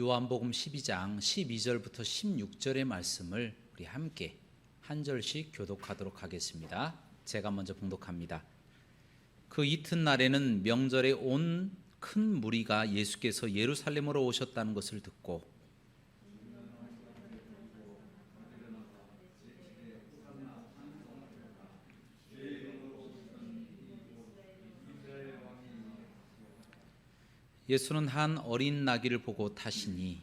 요한복음 12장 12절부터 16절의 말씀을 우리 함께 한 절씩 교독하도록 하겠습니다. 제가 먼저 봉독합니다. 그 이튿날에는 명절에 온 큰 무리가 예수께서 예루살렘으로 오셨다는 것을 듣고 예수는 한 어린 나귀를 보고 타시니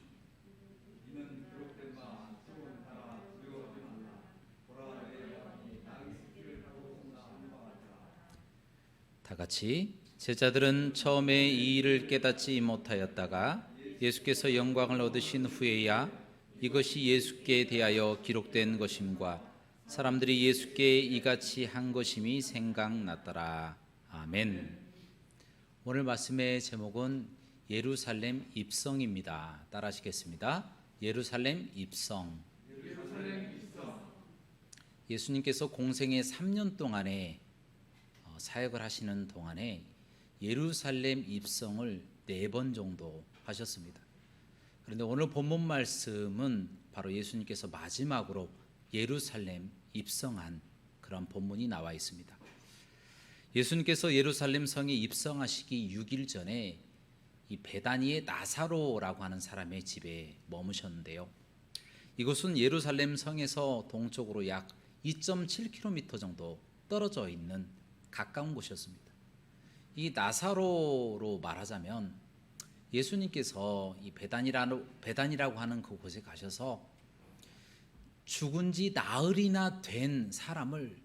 다 같이 제자들은 처음에 이 일을 깨닫지 못하였다가 예수께서 영광을 얻으신 후에야 이것이 예수께 대하여 기록된 것임과 사람들이 예수께 이같이 한 것임이 생각났더라. 아멘. 오늘 말씀의 제목은 예루살렘 입성입니다. 따라하시겠습니다. 예루살렘 입성. 예수님께서 공생의 3년 동안에 사역을 하시는 동안에 예루살렘 입성을 4번 정도 하셨습니다. 그런데 오늘 본문 말씀은 바로 예수님께서 마지막으로 예루살렘 입성한 그런 본문이 나와 있습니다. 예수님께서 예루살렘 성에 입성하시기 6일 전에 이 베다니의 나사로라고 하는 사람의 집에 머무셨는데요. 이곳은 예루살렘 성에서 동쪽으로 약 2.7km 정도 떨어져 있는 가까운 곳이었습니다. 이 나사로로 말하자면 예수님께서 이 베다니라고 하는 그곳에 가셔서 죽은 지 나흘이나 된 사람을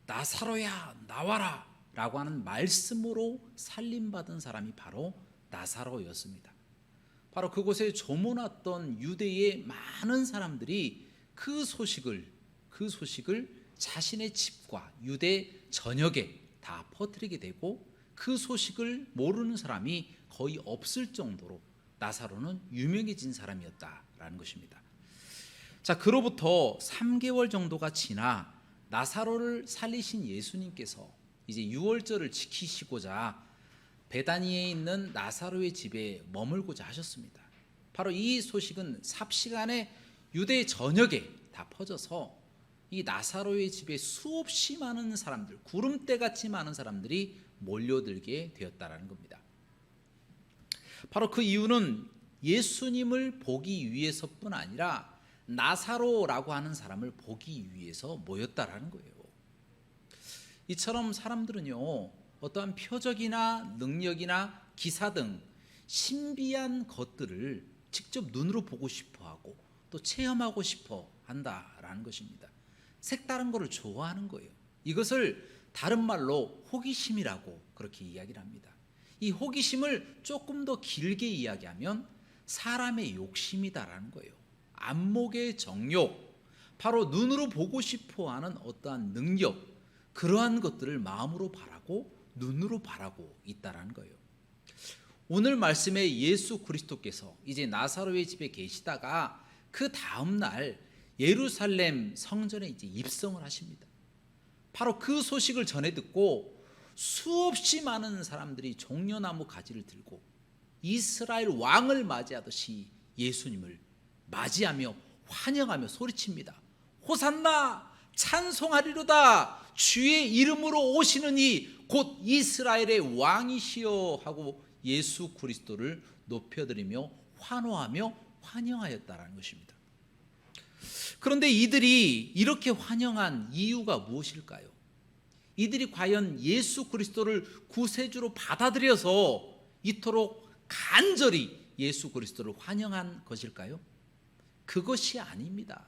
나사로야 나와라 라고 하는 말씀으로 살림받은 사람이 바로 나사로였습니다. 바로 그곳에 조문왔던 유대의 많은 사람들이 그 소식을 자신의 집과 유대 전역에 다 퍼뜨리게 되고 그 소식을 모르는 사람이 거의 없을 정도로 나사로는 유명해진 사람이었다라는 것입니다. 자, 그로부터 3개월 정도가 지나 나사로를 살리신 예수님께서 이제 유월절을 지키시고자 베다니에 있는 나사로의 집에 머물고자 하셨습니다. 바로 이 소식은 삽시간에 유대 전역에 다 퍼져서 이 나사로의 집에 수없이 많은 사람들, 구름대같이 많은 사람들이 몰려들게 되었다라는 겁니다. 바로 그 이유는 예수님을 보기 위해서뿐 아니라 나사로라고 하는 사람을 보기 위해서 모였다라는 거예요. 이처럼 사람들은요, 어떠한 표적이나 능력이나 기사 등 신비한 것들을 직접 눈으로 보고 싶어하고 또 체험하고 싶어 한다라는 것입니다. 색다른 것을 좋아하는 거예요. 이것을 다른 말로 호기심이라고 그렇게 이야기를 합니다. 이 호기심을 조금 더 길게 이야기하면 사람의 욕심이다라는 거예요. 안목의 정욕, 바로 눈으로 보고 싶어하는 어떠한 능력, 그러한 것들을 마음으로 바라고 눈으로 바라고 있다라는 거예요. 오늘 말씀에 예수 그리스도께서 이제 나사로의 집에 계시다가 그 다음 날 예루살렘 성전에 이제 입성을 하십니다. 바로 그 소식을 전해 듣고 수없이 많은 사람들이 종려나무 가지를 들고 이스라엘 왕을 맞이하듯이 예수님을 맞이하며 환영하며 소리칩니다. 호산나 찬송하리로다. 주의 이름으로 오시는 이 곧 이스라엘의 왕이시여 하고 예수 그리스도를 높여드리며 환호하며 환영하였다라는 것입니다. 그런데 이들이 이렇게 환영한 이유가 무엇일까요? 이들이 과연 예수 그리스도를 구세주로 받아들여서 이토록 간절히 예수 그리스도를 환영한 것일까요? 그것이 아닙니다.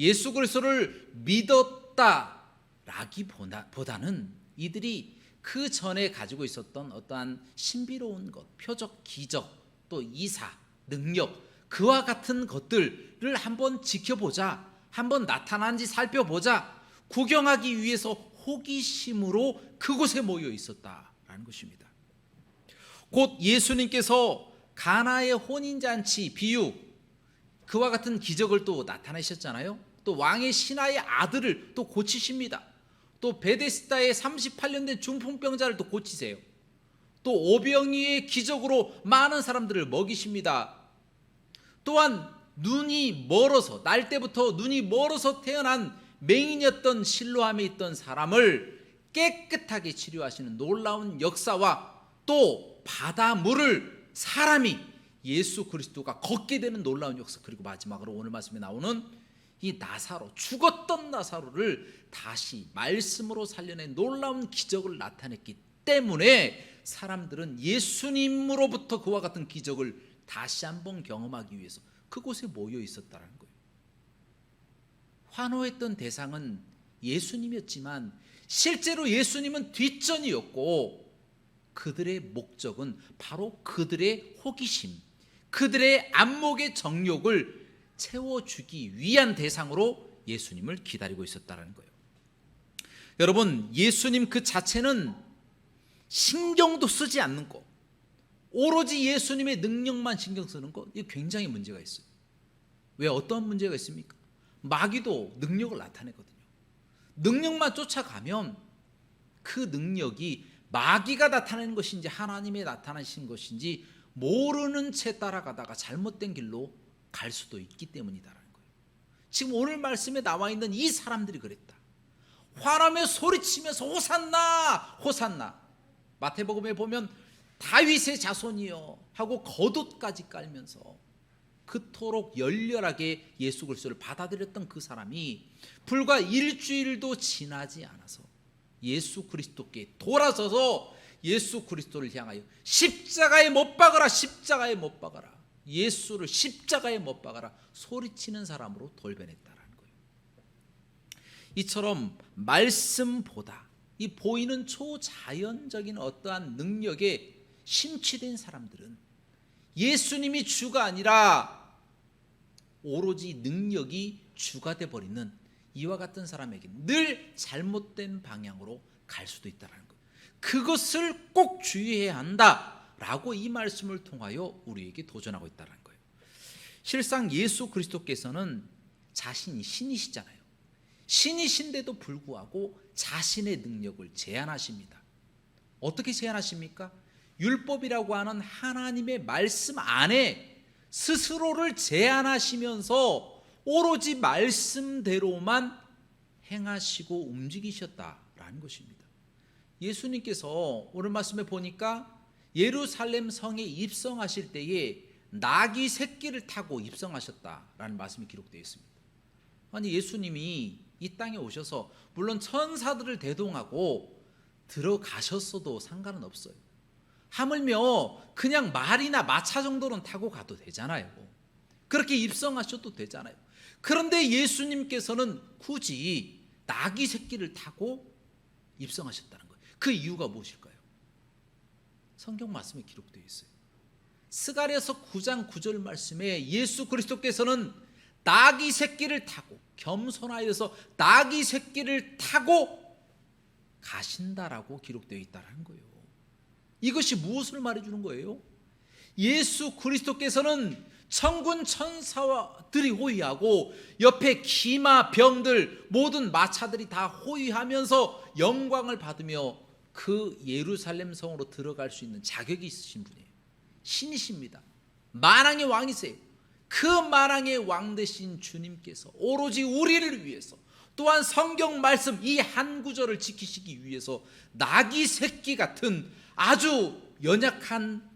예수 그리스도를 믿었다라기보다는 이들이 그 전에 가지고 있었던 어떠한 신비로운 것, 표적, 기적, 또 이사, 능력, 그와 같은 것들을 한번 지켜보자, 한번 나타난지 살펴보자, 구경하기 위해서 호기심으로 그곳에 모여 있었다라는 것입니다. 곧 예수님께서 가나의 혼인잔치 비유, 그와 같은 기적을 또 나타내셨잖아요. 또 왕의 신하의 아들을 또 고치십니다. 또 베데스다의 38년 된 중풍병자를 또 고치세요. 또 오병이의 기적으로 많은 사람들을 먹이십니다. 또한 눈이 멀어서 날 때부터 눈이 멀어서 태어난 맹인이었던 실로암에 있던 사람을 깨끗하게 치료하시는 놀라운 역사와 또 바닷물을 사람이 예수 그리스도가 걷게 되는 놀라운 역사, 그리고 마지막으로 오늘 말씀에 나오는 이 나사로, 죽었던 나사로를 다시 말씀으로 살려낸 놀라운 기적을 나타냈기 때문에 사람들은 예수님으로부터 그와 같은 기적을 다시 한번 경험하기 위해서 그곳에 모여 있었다는 거예요. 환호했던 대상은 예수님이었지만 실제로 예수님은 뒷전이었고 그들의 목적은 바로 그들의 호기심, 그들의 안목의 정욕을 채워주기 위한 대상으로 예수님을 기다리고 있었다는 거예요. 여러분, 예수님 그 자체는 신경도 쓰지 않는 것, 오로지 예수님의 능력만 신경 쓰는 것, 이게 굉장히 문제가 있어요. 왜, 어떤 문제가 있습니까? 마귀도 능력을 나타내거든요. 능력만 쫓아가면 그 능력이 마귀가 나타내는 것인지 하나님의 나타나신 것인지 모르는 채 따라가다가 잘못된 길로 갈 수도 있기 때문이다라는 거예요. 지금 오늘 말씀에 나와 있는 이 사람들이 그랬다. 화나며 소리치면서 호산나 호산나, 마태복음에 보면 다윗의 자손이여 하고 겉옷까지 깔면서 그토록 열렬하게 예수 그리스도를 받아들였던 그 사람이 불과 일주일도 지나지 않아서 예수 그리스도께 돌아서서 예수 그리스도를 향하여 십자가에 못 박아라, 십자가에 못 박아라, 예수를 십자가에 못 박아라 소리치는 사람으로 돌변했다라는 거예요. 이처럼 말씀보다 이 보이는 초자연적인 어떠한 능력에 심취된 사람들은 예수님이 주가 아니라 오로지 능력이 주가 되어버리는 이와 같은 사람에게 늘 잘못된 방향으로 갈 수도 있다는 거예요. 그것을 꼭 주의해야 한다라고 이 말씀을 통하여 우리에게 도전하고 있다는 거예요. 실상 예수 그리스도께서는 자신이 신이시잖아요. 신이신데도 불구하고 자신의 능력을 제한하십니다. 어떻게 제한하십니까? 율법이라고 하는 하나님의 말씀 안에 스스로를 제한하시면서 오로지 말씀대로만 행하시고 움직이셨다라는 것입니다. 예수님께서 오늘 말씀에 보니까 예루살렘 성에 입성하실 때에 나귀 새끼를 타고 입성하셨다라는 말씀이 기록되어 있습니다. 아니, 예수님이 이 땅에 오셔서 물론 천사들을 대동하고 들어가셨어도 상관은 없어요. 하물며 그냥 말이나 마차 정도는 타고 가도 되잖아요. 그렇게 입성하셔도 되잖아요. 그런데 예수님께서는 굳이 나귀 새끼를 타고 입성하셨다는 거예요. 그 이유가 무엇일까요? 성경 말씀에 기록되어 있어요. 스가랴서 9장 9절 말씀에 예수 그리스도께서는 나귀 새끼를 타고 겸손하여서 나귀 새끼를 타고 가신다라고 기록되어 있다는 거예요. 이것이 무엇을 말해주는 거예요? 예수 그리스도께서는 천군 천사들이 호위하고 옆에 기마, 병들, 모든 마차들이 다 호위하면서 영광을 받으며 그 예루살렘 성으로 들어갈 수 있는 자격이 있으신 분이에요. 신이십니다. 만왕의 왕이세요. 그 만왕의 왕 되신 주님께서 오로지 우리를 위해서, 또한 성경 말씀 이 한 구절을 지키시기 위해서 나귀 새끼 같은 아주 연약한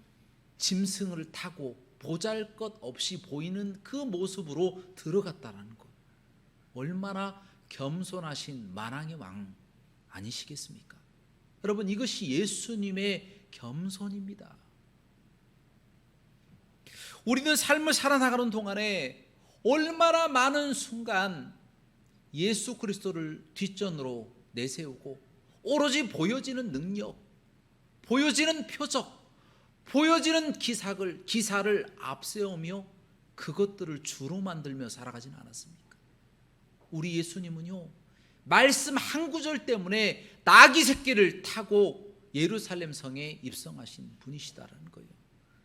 짐승을 타고 보잘것없이 보이는 그 모습으로 들어갔다라는 것, 얼마나 겸손하신 만왕의 왕 아니시겠습니까? 여러분, 이것이 예수님의 겸손입니다. 우리는 삶을 살아나가는 동안에 얼마나 많은 순간 예수 그리스도를 뒷전으로 내세우고 오로지 보여지는 능력, 보여지는 표적, 보여지는 기사를 앞세우며 그것들을 주로 만들며 살아가지는 않았습니까? 우리 예수님은요, 말씀 한 구절 때문에 나귀 새끼를 타고 예루살렘 성에 입성하신 분이시다라는 거예요.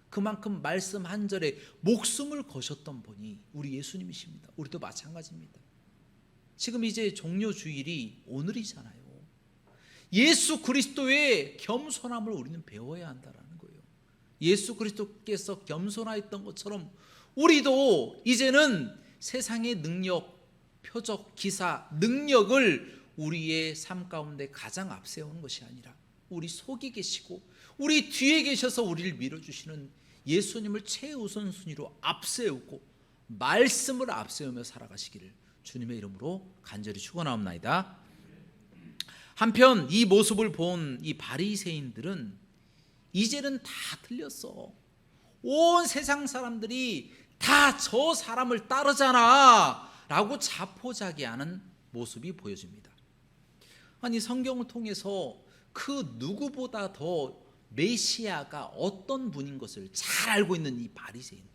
그만큼 말씀 한 절에 목숨을 거셨던 분이 우리 예수님이십니다. 우리도 마찬가지입니다. 지금 이제 종료 주일이 오늘이잖아요. 예수 그리스도의 겸손함을 우리는 배워야 한다라는 거예요. 예수 그리스도께서 겸손하였던 것처럼 우리도 이제는 세상의 능력, 표적, 기사, 능력을 우리의 삶 가운데 가장 앞세우는 것이 아니라 우리 속에 계시고 우리 뒤에 계셔서 우리를 밀어주시는 예수님을 최우선순위로 앞세우고 말씀을 앞세우며 살아가시기를 주님의 이름으로 간절히 축원하옵나이다. 한편 이 모습을 본 이 바리새인들은 이제는 다 틀렸어. 온 세상 사람들이 다 저 사람을 따르잖아 라고 자포자기하는 모습이 보여집니다. 아니, 성경을 통해서 그 누구보다 더 메시아가 어떤 분인 것을 잘 알고 있는 이 바리새인들,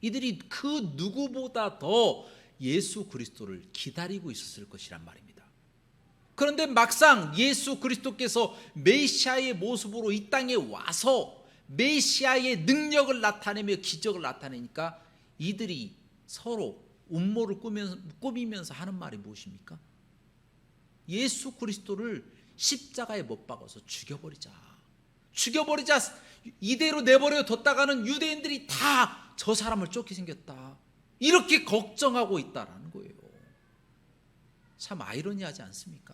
이들이 그 누구보다 더 예수 그리스도를 기다리고 있었을 것이란 말입니다. 그런데 막상 예수 그리스도께서 메시아의 모습으로 이 땅에 와서 메시아의 능력을 나타내며 기적을 나타내니까 이들이 서로 음모를 꾸미면서 하는 말이 무엇입니까? 예수 그리스도를 십자가에 못 박아서 죽여버리자. 이대로 내버려 뒀다가는 유대인들이 다 저 사람을 쫓게 생겼다, 이렇게 걱정하고 있다라는 거예요. 참 아이러니하지 않습니까?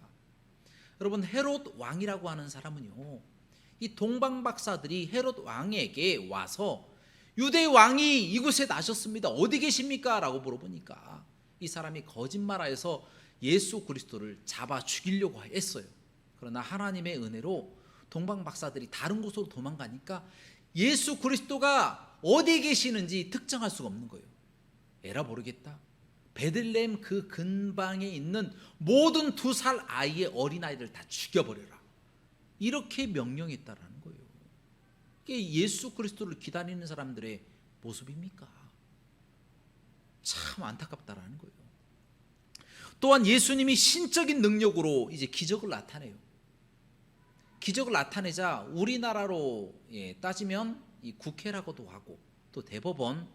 여러분, 헤롯 왕이라고 하는 사람은요, 이 동방 박사들이 헤롯 왕에게 와서 유대 왕이 이곳에 나셨습니다, 어디 계십니까? 라고 물어보니까 이 사람이 거짓말하여서 예수 그리스도를 잡아 죽이려고 했어요. 그러나 하나님의 은혜로 동방 박사들이 다른 곳으로 도망가니까 예수 그리스도가 어디에 계시는지 특정할 수가 없는 거예요. 에라 모르겠다, 베들레헴 그 근방에 있는 모든 2살 아이의 어린아이들 다 죽여버려라, 이렇게 명령했다라는 거예요. 이게 예수 그리스도를 기다리는 사람들의 모습입니까? 참 안타깝다라는 거예요. 또한 예수님이 신적인 능력으로 이제 기적을 나타내요. 기적을 나타내자 우리나라로 따지면 이 국회라고도 하고, 또 대법원,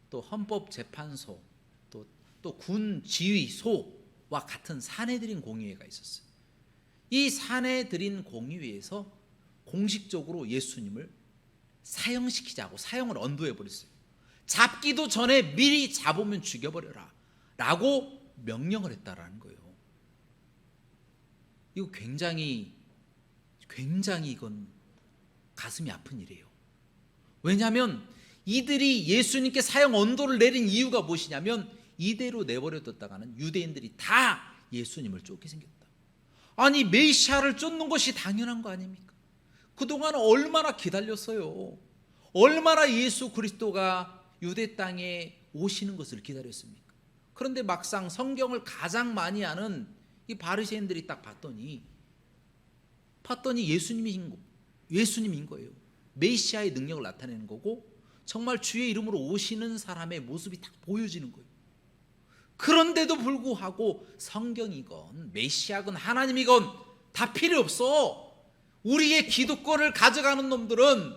또 헌법재판소, 또 군 지휘소와 같은 사내들인 공의회가 있었어요. 이 사내들인 공의회에서 공식적으로 예수님을 사형시키자고 사형을 언도해 버렸어요. 잡기도 전에 미리 잡으면 죽여버려라 라고 명령을 했다라는 거예요. 이거 굉장히 이건 가슴이 아픈 일이에요. 왜냐하면 이들이 예수님께 사형 언도를 내린 이유가 무엇이냐면 이대로 내버려뒀다가는 유대인들이 다 예수님을 쫓게 생겼다. 아니, 메시아를 쫓는 것이 당연한 거 아닙니까? 그동안 얼마나 기다렸어요. 얼마나 예수 그리스도가 유대 땅에 오시는 것을 기다렸습니까? 그런데 막상 성경을 가장 많이 아는 이 바리새인들이 딱 봤더니 예수님인 거예요. 메시아의 능력을 나타내는 거고 정말 주의 이름으로 오시는 사람의 모습이 딱 보여지는 거예요. 그런데도 불구하고 성경이건 메시아건 하나님이건 다 필요 없어, 우리의 기득권을 가져가는 놈들은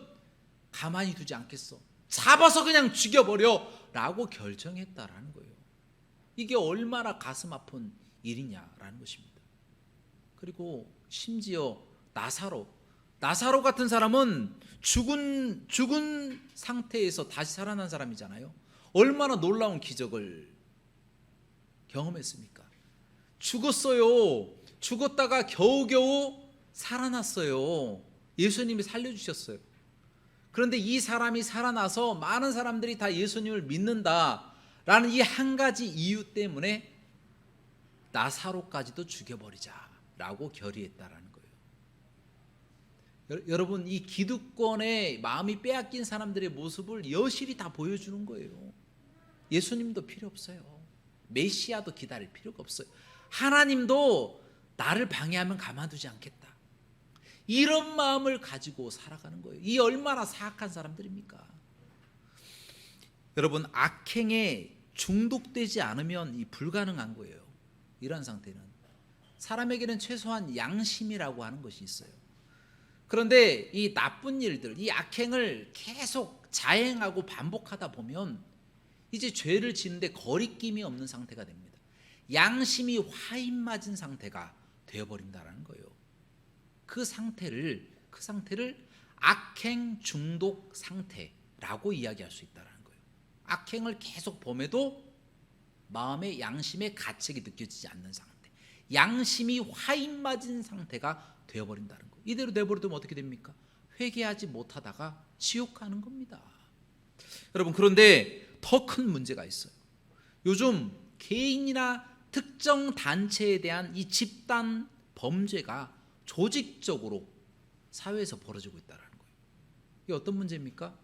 가만히 두지 않겠어, 잡아서 그냥 죽여버려 라고 결정했다라는 거예요. 이게 얼마나 가슴 아픈 일이냐라는 것입니다. 그리고 심지어 나사로 같은 사람은 죽은 상태에서 다시 살아난 사람이잖아요. 얼마나 놀라운 기적을 경험했습니까? 죽었다가 겨우겨우 살아났어요. 예수님이 살려주셨어요. 그런데 이 사람이 살아나서 많은 사람들이 다 예수님을 믿는다라는 이 한 가지 이유 때문에 나사로까지도 죽여버리자라고 결의했다라는 거예요. 여러분, 이 기득권에 마음이 빼앗긴 사람들의 모습을 여실히 다 보여주는 거예요. 예수님도 필요 없어요. 메시아도 기다릴 필요가 없어요. 하나님도 나를 방해하면 가만두지 않겠다, 이런 마음을 가지고 살아가는 거예요. 이 얼마나 사악한 사람들입니까? 여러분, 악행에 중독되지 않으면 이 불가능한 거예요. 이런 상태는 사람에게는 최소한 양심이라고 하는 것이 있어요. 그런데 이 나쁜 일들, 이 악행을 계속 자행하고 반복하다 보면 이제 죄를 지는데 거리낌이 없는 상태가 됩니다. 양심이 화인 맞은 상태가 되어버린다는 거예요. 그 상태를 악행 중독 상태라고 이야기할 수 있다는 거예요. 악행을 계속 범해도 마음의 양심의 가책이 느껴지지 않는 상태, 양심이 화인 맞은 상태가 되어버린다는 거예요. 이대로 내버려두면 어떻게 됩니까? 회개하지 못하다가 지옥 가는 겁니다. 여러분, 그런데 더 큰 문제가 있어요. 요즘 개인이나 특정 단체에 대한 이 집단 범죄가 조직적으로 사회에서 벌어지고 있다는 거예요. 이게 어떤 문제입니까?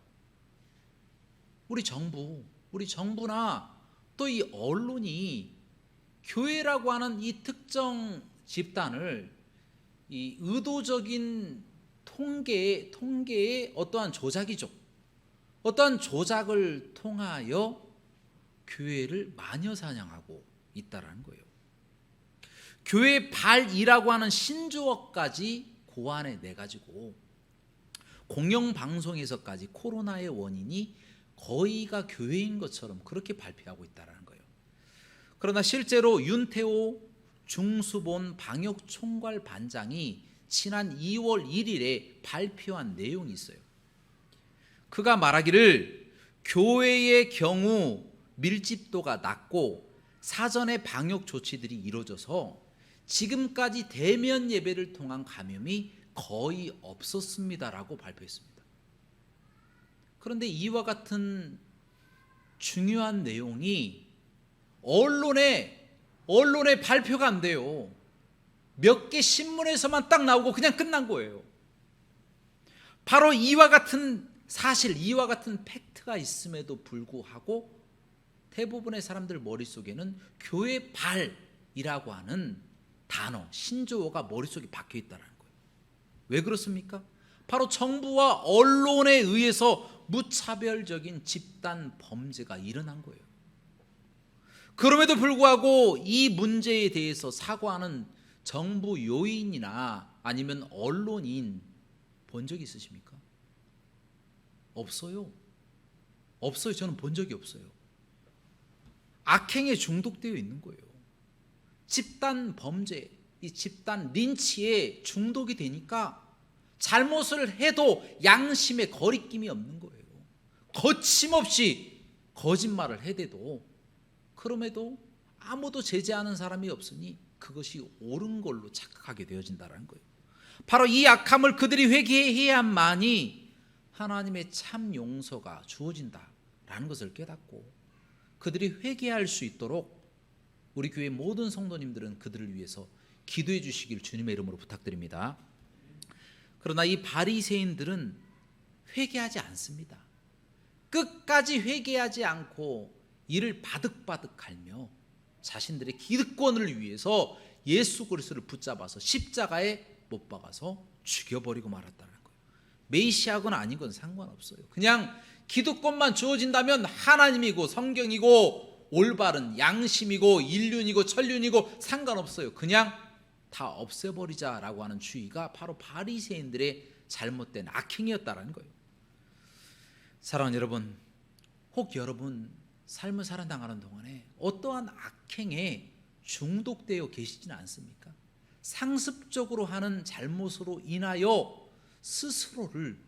우리 정부나 또 이 언론이 교회라고 하는 이 특정 집단을 이 의도적인 통계의 어떠한 조작이죠. 어떠한 조작을 통하여 교회를 마녀 사냥하고 있다라는 거예요. 교회 발이라고 하는 신조어까지 고안해 내 가지고 공영방송에서까지 코로나의 원인이 거의가 교회인 것처럼 그렇게 발표하고 있다는 거예요. 그러나 실제로 윤태호 중수본 방역총괄 반장이 지난 2월 1일에 발표한 내용이 있어요. 그가 말하기를 교회의 경우 밀집도가 낮고 사전에 방역 조치들이 이루어져서 지금까지 대면 예배를 통한 감염이 거의 없었습니다라고 발표했습니다. 그런데 이와 같은 중요한 내용이 언론에 발표가 안 돼요. 몇 개 신문에서만 딱 나오고 그냥 끝난 거예요. 바로 이와 같은 사실, 이와 같은 팩트가 있음에도 불구하고 대부분의 사람들 머릿속에는 교회 발이라고 하는 단어, 신조어가 머릿속에 박혀 있다는 거예요. 왜 그렇습니까? 바로 정부와 언론에 의해서 무차별적인 집단 범죄가 일어난 거예요. 그럼에도 불구하고 이 문제에 대해서 사과하는 정부 요인이나 아니면 언론인 본 적이 있으십니까? 없어요. 저는 본 적이 없어요. 악행에 중독되어 있는 거예요. 집단 범죄, 이 집단 린치에 중독이 되니까 잘못을 해도 양심에 거리낌이 없는 거예요. 거침없이 거짓말을 해대도 그럼에도 아무도 제재하는 사람이 없으니 그것이 옳은 걸로 착각하게 되어진다는 거예요. 바로 이 악함을 그들이 회개해야만이 하나님의 참 용서가 주어진다라는 것을 깨닫고 그들이 회개할 수 있도록 우리 교회 모든 성도님들은 그들을 위해서 기도해 주시길 주님의 이름으로 부탁드립니다. 그러나 이 바리새인들은 회개하지 않습니다. 끝까지 회개하지 않고 이를 바득바득 갈며 자신들의 기득권을 위해서 예수 그리스도를 붙잡아서 십자가에 못 박아서 죽여버리고 말았다는 거예요. 메시아건 아닌 건 상관없어요. 그냥 기득권만 주어진다면 하나님이고 성경이고 올바른 양심이고 인륜이고 천륜이고 상관없어요. 그냥 다 없애버리자라고 하는 주의가 바로 바리새인들의 잘못된 악행이었다라는 거예요. 사랑하는 여러분, 혹 여러분 삶을 살아나가는 동안에 어떠한 악행에 중독되어 계시지는 않습니까? 상습적으로 하는 잘못으로 인하여 스스로를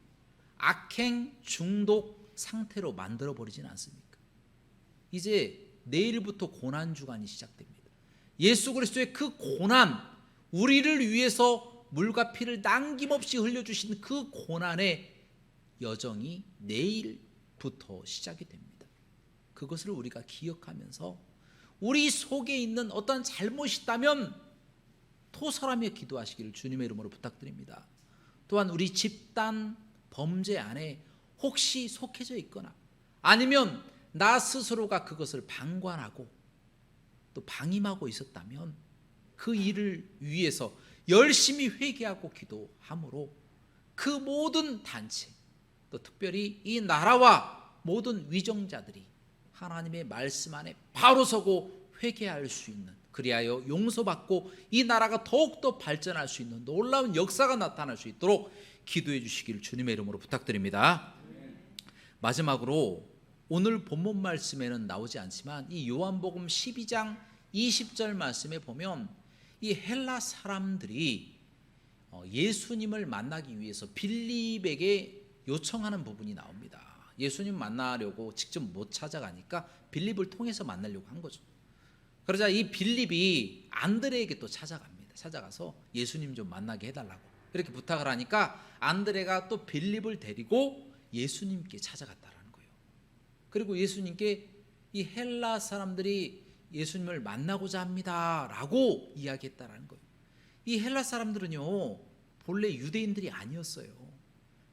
악행 중독 상태로 만들어버리지는 않습니까? 이제 내일부터 고난주간이 시작됩니다. 예수 그리스도의 그 고난, 우리를 위해서 물과 피를 남김없이 흘려주신 그 고난의 여정이 내일부터 시작이 됩니다. 그것을 우리가 기억하면서 우리 속에 있는 어떤 잘못이 있다면 토설하며 기도하시기를 주님의 이름으로 부탁드립니다. 또한 우리 집단 범죄 안에 혹시 속해져 있거나 아니면 나 스스로가 그것을 방관하고 또 방임하고 있었다면 그 일을 위해서 열심히 회개하고 기도함으로 그 모든 단체 또 특별히 이 나라와 모든 위정자들이 하나님의 말씀 안에 바로 서고 회개할 수 있는, 그리하여 용서받고 이 나라가 더욱더 발전할 수 있는 놀라운 역사가 나타날 수 있도록 기도해 주시길 주님의 이름으로 부탁드립니다. 마지막으로 오늘 본문 말씀에는 나오지 않지만 이 요한복음 12장 20절 말씀에 보면 이 헬라 사람들이 예수님을 만나기 위해서 빌립에게 요청하는 부분이 나옵니다. 예수님 만나려고 직접 못 찾아가니까 빌립을 통해서 만나려고 한 거죠. 그러자 이 빌립이 안드레에게 또 찾아갑니다. 찾아가서 예수님 좀 만나게 해달라고 이렇게 부탁을 하니까 안드레가 또 빌립을 데리고 예수님께 찾아갔다라는 거예요. 그리고 예수님께 이 헬라 사람들이 예수님을 만나고자 합니다라고 이야기했다라는 거예요. 이 헬라 사람들은요 본래 유대인들이 아니었어요.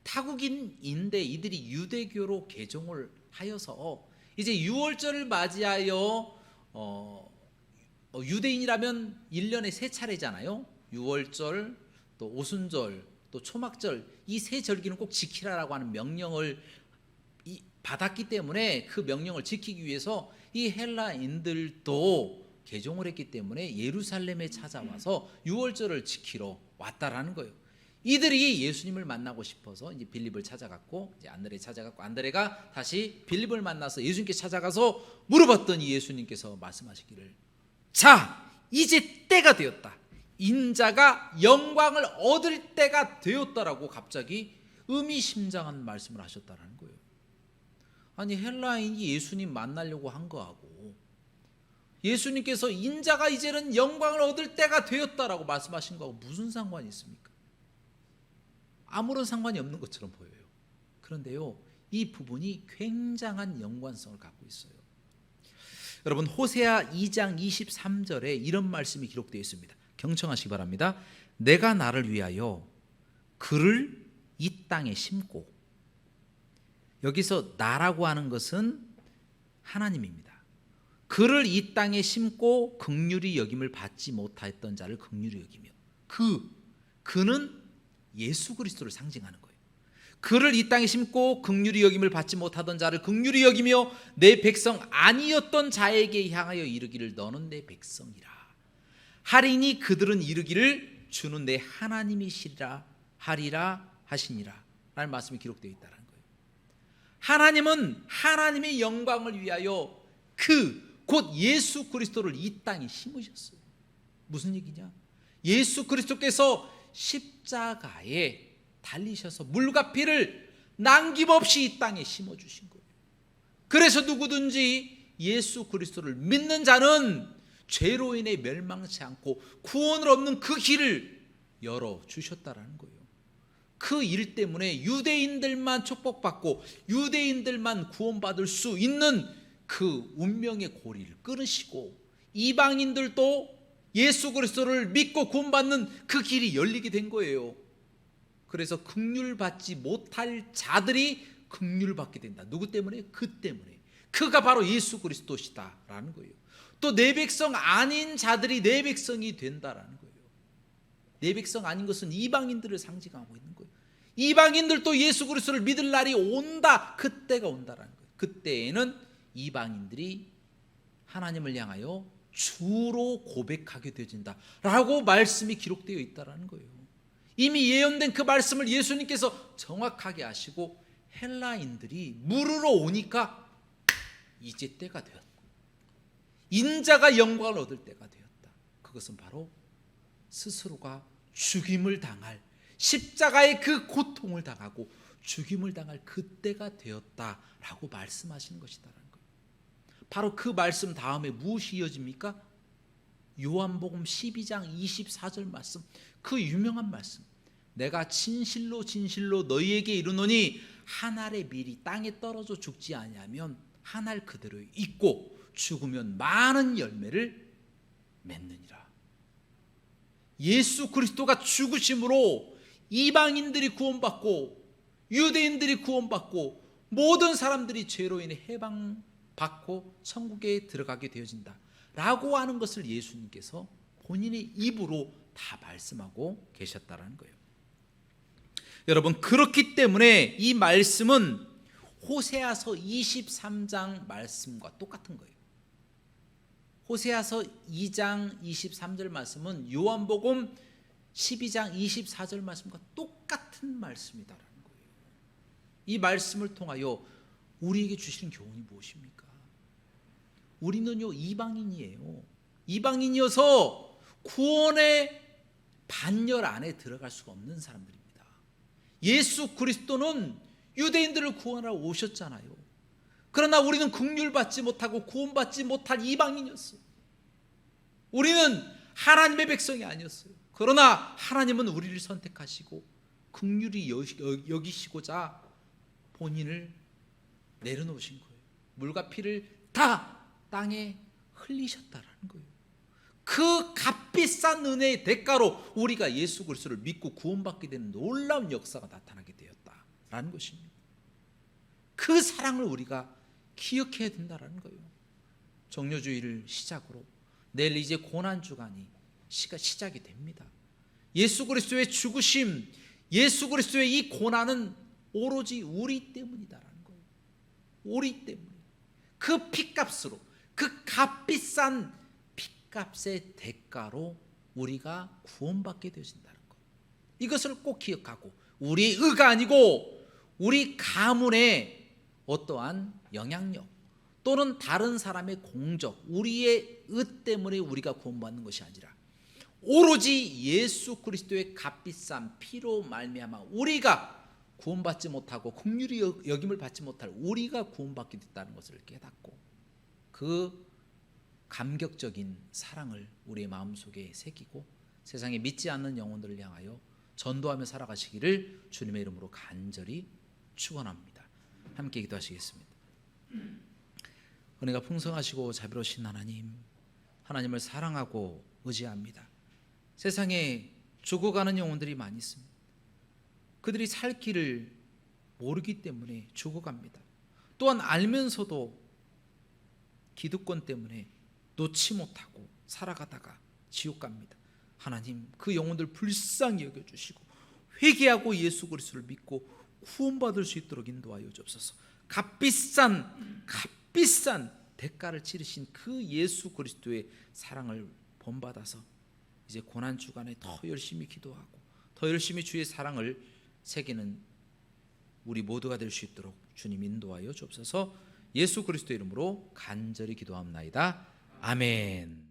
타국인인데 이들이 유대교로 개종을 하여서 이제 유월절을 맞이하여 유대인이라면 1년에 3차례잖아요. 유월절, 또 오순절, 또 초막절, 이 세 절기는 꼭 지키라라고 하는 명령을 받았기 때문에 그 명령을 지키기 위해서 이 헬라인들도 개종을 했기 때문에 예루살렘에 찾아와서 유월절을 지키러 왔다라는 거예요. 이들이 예수님을 만나고 싶어서 이제 빌립을 찾아갔고 이제 안드레 찾아갔고 안드레가 다시 빌립을 만나서 예수님께 찾아가서 물어봤더니 예수님께서 말씀하시기를 자 이제 때가 되었다. 인자가 영광을 얻을 때가 되었다라고 갑자기 의미심장한 말씀을 하셨다라는 거예요. 아니 헬라인이 예수님 만나려고 한 거하고 예수님께서 인자가 이제는 영광을 얻을 때가 되었다라고 말씀하신 거하고 무슨 상관이 있습니까? 아무런 상관이 없는 것처럼 보여요. 그런데요 이 부분이 굉장한 연관성을 갖고 있어요. 여러분 호세아 2장 23절에 이런 말씀이 기록되어 있습니다. 경청하시기 바랍니다. 내가 나를 위하여 그를 이 땅에 심고, 여기서 나라고 하는 것은 하나님입니다. 그를 이 땅에 심고 긍휼히 여김을 받지 못하였던 자를 긍휼히 여기며, 그는 예수 그리스도를 상징하는 거예요. 그를 이 땅에 심고 긍휼히 여김을 받지 못하던 자를 긍휼히 여기며 내 백성 아니었던 자에게 향하여 이르기를 너는 내 백성이라 하리니 그들은 이르기를 주는 내 하나님이시리라 하리라 하시니라 라는 말씀이 기록되어 있다는 거예요. 하나님은 하나님의 영광을 위하여 곧 예수 그리스도를 이 땅에 심으셨어요. 무슨 얘기냐? 예수 그리스도께서 십자가에 달리셔서 물과 피를 남김없이 이 땅에 심어주신 거예요. 그래서 누구든지 예수 그리스도를 믿는 자는 죄로 인해 멸망치 않고 구원을 얻는 그 길을 열어주셨다라는 거예요. 그 일 때문에 유대인들만 축복받고 유대인들만 구원받을 수 있는 그 운명의 고리를 끊으시고 이방인들도 예수 그리스도를 믿고 구원받는 그 길이 열리게 된 거예요. 그래서 긍휼 받지 못할 자들이 긍휼 받게 된다. 누구 때문에? 그 때문에. 그가 바로 예수 그리스도시다라는 거예요. 또 내 백성 아닌 자들이 내 백성이 된다라는 거예요. 내 백성 아닌 것은 이방인들을 상징하고 있는 거예요. 이방인들도 예수 그리스도를 믿을 날이 온다. 그때가 온다라는 거예요. 그때에는 이방인들이 하나님을 향하여 주로 고백하게 되어진다라고 말씀이 기록되어 있다라는 거예요. 이미 예언된 그 말씀을 예수님께서 정확하게 하시고 헬라인들이 물으러 오니까 이제 때가 되었다. 인자가 영광을 얻을 때가 되었다. 그것은 바로 스스로가 죽임을 당할 십자가의 그 고통을 당하고 죽임을 당할 그때가 되었다라고 말씀하시는 것이다라는 거예요. 바로 그 말씀 다음에 무엇이 이어집니까? 요한복음 12장 24절 말씀, 그 유명한 말씀. 내가 진실로 진실로 너희에게 이르노니 한 알의 밀이 땅에 떨어져 죽지 아니하면 한 알 그대로 있고 죽으면 많은 열매를 맺느니라. 예수 그리스도가 죽으심으로 이방인들이 구원받고 유대인들이 구원받고 모든 사람들이 죄로 인해 해방받고 천국에 들어가게 되어진다 라고 하는 것을 예수님께서 본인의 입으로 다 말씀하고 계셨다는 거예요. 여러분, 그렇기 때문에 이 말씀은 호세아서 23장 말씀과 똑같은 거예요. 호세아서 2장 23절 말씀은 요한복음 12장 24절 말씀과 똑같은 말씀이다라는 거예요. 이 말씀을 통하여 우리에게 주시는 교훈이 무엇입니까? 우리는요 이방인이에요. 이방인이어서 구원의 반열 안에 들어갈 수가 없는 사람들입니다. 예수 그리스도는 유대인들을 구원하러 오셨잖아요. 그러나 우리는 긍휼 받지 못하고 구원받지 못한 이방인이었어요. 우리는 하나님의 백성이 아니었어요. 그러나 하나님은 우리를 선택하시고 긍휼히 여기시고자 본인을 내려놓으신 거예요. 물과 피를 다 땅에 흘리셨다라는 거예요. 그 값비싼 은혜의 대가로 우리가 예수 그리스도를 믿고 구원받게 되는 놀라운 역사가 나타나게 되었다라는 것입니다. 그 사랑을 우리가 기억해야 된다라는 거예요. 정료주의를 시작으로 내일 이제 고난주간이 시작이 됩니다. 예수 그리스도의 죽으심, 예수 그리스도의 이 고난은 오로지 우리 때문이다라는 거예요. 우리 때문에. 그 피값으로, 그 값비싼 피값의 대가로 우리가 구원받게 되어진다는 거예요. 이것을 꼭 기억하고 우리 의가 아니고 우리 가문의 어떠한 영향력 또는 다른 사람의 공적, 우리의 의 때문에 우리가 구원받는 것이 아니라 오로지 예수 그리스도의 값비싼 피로 말미암아 우리가 구원받지 못하고 긍휼히 여김을 받지 못할 우리가 구원받게 됐다는 것을 깨닫고 그 감격적인 사랑을 우리의 마음속에 새기고 세상에 믿지 않는 영혼들을 향하여 전도하며 살아가시기를 주님의 이름으로 간절히 축원합니다. 함께 기도하시겠습니다. 은혜가 풍성하시고 자비로우신 하나님, 하나님을 사랑하고 의지합니다. 세상에 죽어가는 영혼들이 많이 있습니다. 그들이 살 길을 모르기 때문에 죽어갑니다. 또한 알면서도 기득권 때문에 놓지 못하고 살아가다가 지옥 갑니다. 하나님, 그 영혼들 불쌍히 여겨주시고 회개하고 예수 그리스도를 믿고 구원받을 수 있도록 인도하여 주옵소서. 값비싼 대가를 치르신 그 예수 그리스도의 사랑을 본받아서 이제 고난주간에 더 열심히 기도하고 더 열심히 주의 사랑을 새기는 우리 모두가 될 수 있도록 주님 인도하여 주옵소서. 예수 그리스도 이름으로 간절히 기도합나이다. 아멘.